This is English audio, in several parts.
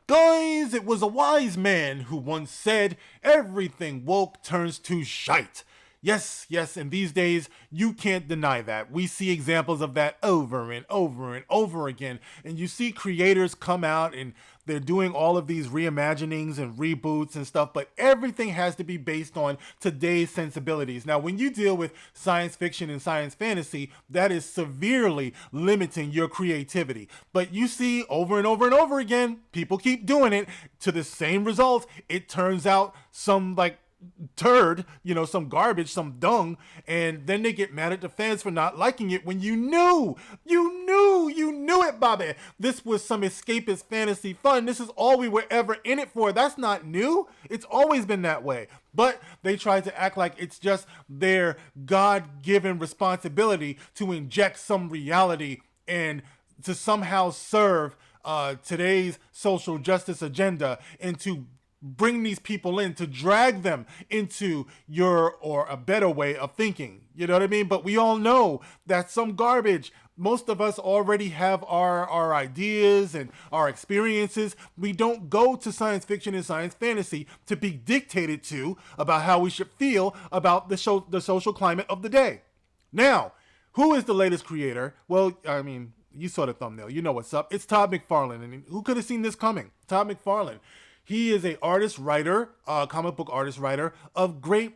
Guys, it was a wise man who once said, everything woke turns to shite. Yes, yes, and these days, you can't deny that. We see examples of that over and over and over again. And you see creators come out and they're doing all of these reimaginings and reboots and stuff, but everything has to be based on today's sensibilities. Now, when you deal with science fiction and science fantasy, that is severely limiting your creativity. But you see over and over and over again, people keep doing it to the same results. It turns out some turd, some garbage, some dung, and then they get mad at the fans for not liking it when you knew it, Bobby. This was some escapist fantasy fun. This is all we were ever in it for. That's not new. It's always been that way. But they try to act like it's just their God-given responsibility to inject some reality and to somehow serve today's social justice agenda and to bring these people in, to drag them into your or a better way of thinking. You know what I mean? But we all know that's some garbage. Most of us already have our ideas and our experiences. We don't go to science fiction and science fantasy to be dictated to about how we should feel about the social climate of the day. Now, who is the latest creator? Well, I mean, you saw the thumbnail. You know what's up. It's Todd McFarlane. And who could have seen this coming? Todd McFarlane. He is a artist-writer, comic book artist-writer of great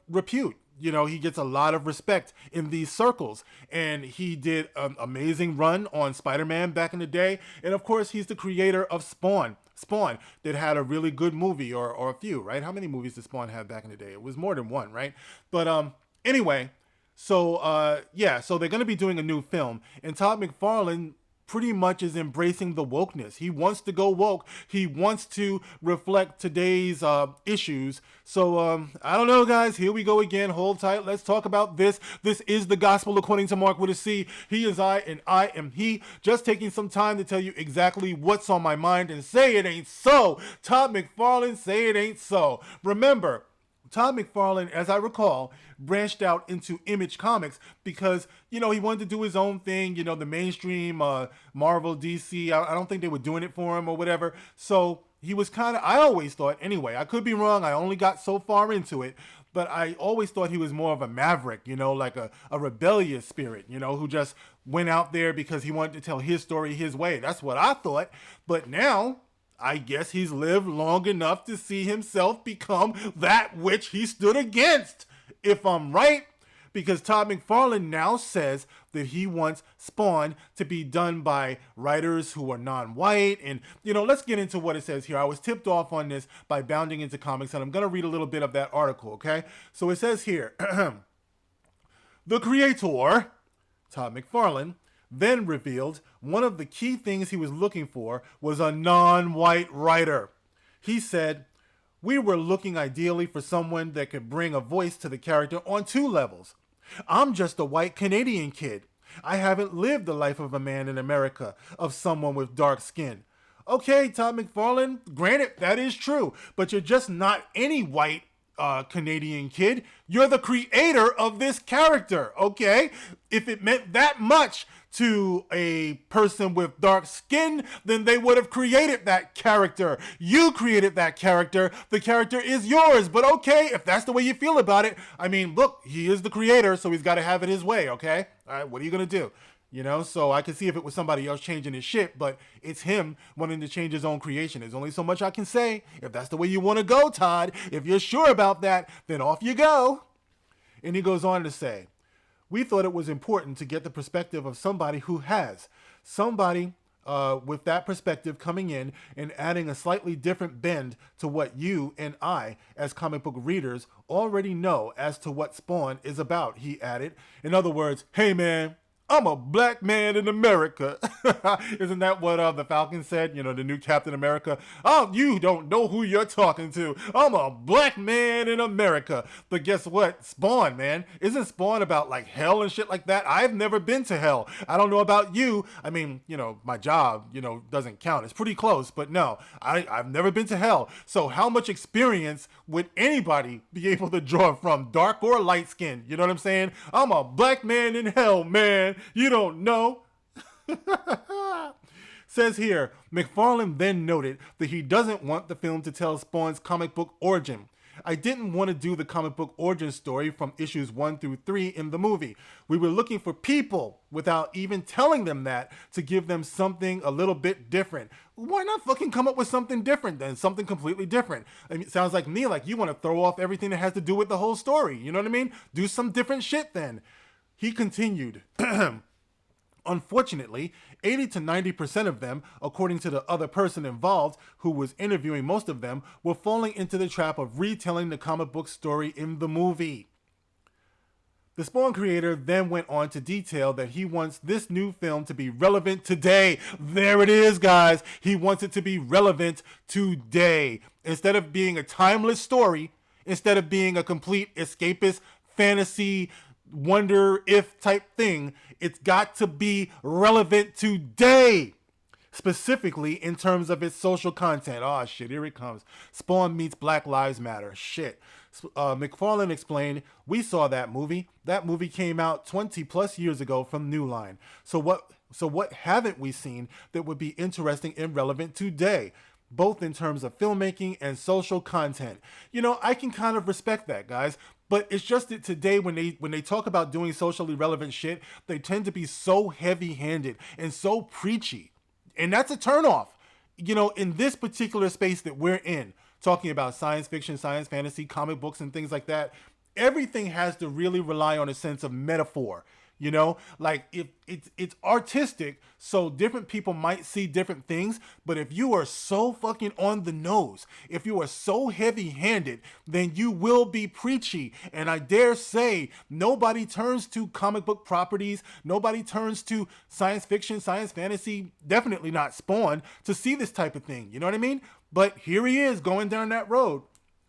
repute. He gets a lot of respect in these circles. And he did an amazing run on Spider-Man back in the day. And of course, he's the creator of Spawn. Spawn that had a really good movie or a few, right? How many movies did Spawn have back in the day? It was more than one, right? But anyway, so they're going to be doing a new film. And Todd McFarlane pretty much is embracing the wokeness. He wants to go woke. He wants to reflect today's issues. So I don't know, guys. Here we go again. Hold tight. Let's talk about this. This is the gospel according to Mark with a C. He is I and I am he. Just taking some time to tell you exactly what's on my mind and say it ain't so. Todd McFarlane, say it ain't so. Remember, Todd McFarlane, as I recall, branched out into Image Comics because, he wanted to do his own thing, the mainstream Marvel, DC. I don't think they were doing it for him or whatever. So he was I always thought, anyway, I could be wrong. I only got so far into it, but I always thought he was more of a maverick, like a rebellious spirit, who just went out there because he wanted to tell his story his way. That's what I thought. But now, I guess he's lived long enough to see himself become that which he stood against, if I'm right, because Todd McFarlane now says that he wants Spawn to be done by writers who are non-white. And, let's get into what it says here. I was tipped off on this by Bounding Into Comics, and I'm going to read a little bit of that article, okay? So it says here, the creator, Todd McFarlane, then revealed one of the key things he was looking for was a non-white writer. He said, we were looking ideally for someone that could bring a voice to the character on two levels. I'm just a white Canadian kid. I haven't lived the life of a man in America, of someone with dark skin. Okay, Todd McFarlane, granted, that is true, but you're just not any white Canadian kid. You're the creator of this character, okay? If it meant that much to a person with dark skin, then they would have created that character. You created that character. The character is yours. But okay, if that's the way you feel about it, I mean, look, he is the creator, so he's got to have it his way, okay? All right, what are you going to do? So I can see if it was somebody else changing his shit, but it's him wanting to change his own creation. There's only so much I can say. If that's the way you want to go, Todd, if you're sure about that, then off you go. And he goes on to say, we thought it was important to get the perspective of somebody who has. Somebody with that perspective coming in and adding a slightly different bend to what you and I, as comic book readers, already know as to what Spawn is about, he added. In other words, hey man, I'm a black man in America. Isn't that what the Falcon said? The new Captain America. Oh, you don't know who you're talking to. I'm a black man in America. But guess what? Spawn, man. Isn't Spawn about hell and shit like that? I've never been to hell. I don't know about you. I mean, my job, doesn't count. It's pretty close, but no, I've never been to hell. So how much experience would anybody be able to draw from, dark or light skin? You know what I'm saying? I'm a black man in hell, man. You don't know. Says here, McFarlane then noted that he doesn't want the film to tell Spawn's comic book origin. I didn't want to do the comic book origin story from issues 1 through 3 in the movie. We were looking for people without even telling them that to give them something a little bit different. Why not fucking come up with something different then? Something completely different. I mean, it sounds like me, like you want to throw off everything that has to do with the whole story. You know what I mean? Do some different shit then. He continued. Unfortunately, 80 to 90% of them, according to the other person involved, who was interviewing most of them, were falling into the trap of retelling the comic book story in the movie. The Spawn creator then went on to detail that he wants this new film to be relevant today. There it is, guys. He wants it to be relevant today. Instead of being a timeless story, instead of being a complete escapist fantasy wonder if type thing, it's got to be relevant today, specifically in terms of its social content. Oh shit, here it comes. Spawn meets Black Lives Matter. Shit. McFarlane explained, we saw that movie. That movie came out 20 plus years ago from New Line. So what haven't we seen that would be interesting and relevant today? Both in terms of filmmaking and social content. You know, I can kind of respect that, guys. But it's just that today when they talk about doing socially relevant shit, they tend to be so heavy-handed and so preachy. And that's a turnoff. You know, in this particular space that we're in, talking about science fiction, science fantasy, comic books, and things like that, everything has to really rely on a sense of metaphor. You know, like if it's artistic, so different people might see different things. But if you are so fucking on the nose, if you are so heavy-handed, then you will be preachy. And I dare say nobody turns to comic book properties, nobody turns to science fiction, science fantasy, definitely not Spawn, to see this type of thing. You know what I mean? But here he is going down that road.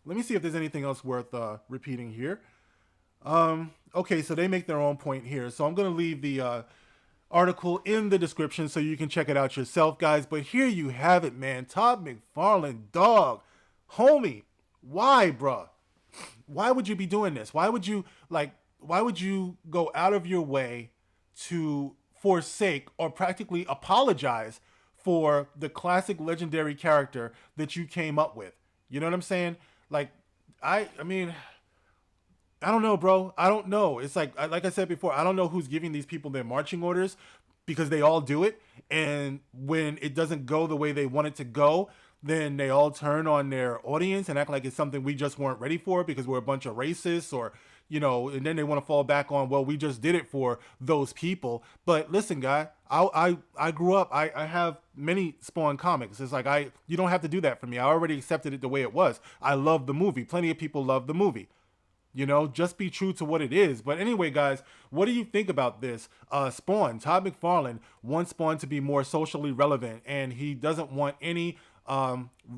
Let me see if there's anything else worth repeating here. Okay, so they make their own point here. So I'm going to leave the article in the description so you can check it out yourself, guys. But here you have it, man. Todd McFarlane, dog, homie. Why, bruh? Why would you be doing this? Why would you go out of your way to forsake or practically apologize for the classic legendary character that you came up with? You know what I'm saying? Like, I mean, I don't know, bro. I don't know. It's like I said before, I don't know who's giving these people their marching orders, because they all do it. And when it doesn't go the way they want it to go, then they all turn on their audience and act like it's something we just weren't ready for because we're a bunch of racists, or, you know, and then they want to fall back on, well, we just did it for those people. But listen, guy, I grew up, I have many Spawn comics. It's like, you don't have to do that for me. I already accepted it the way it was. I love the movie. Plenty of people love the movie. You know, just be true to what it is. But anyway, guys, what do you think about this? Spawn, Todd McFarlane wants Spawn to be more socially relevant, and he doesn't want any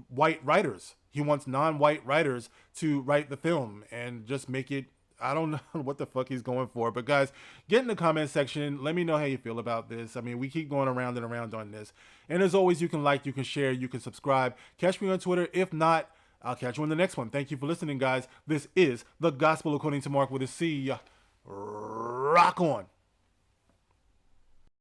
white writers. He wants non-white writers to write the film and just make it, I don't know what the fuck he's going for. But guys, get in the comment section. Let me know how you feel about this. I mean, we keep going around and around on this. And as always, you can like, you can share, you can subscribe. Catch me on Twitter. If not, I'll catch you in the next one. Thank you for listening, guys. This is The Gospel According to Mark with a C. Rock on.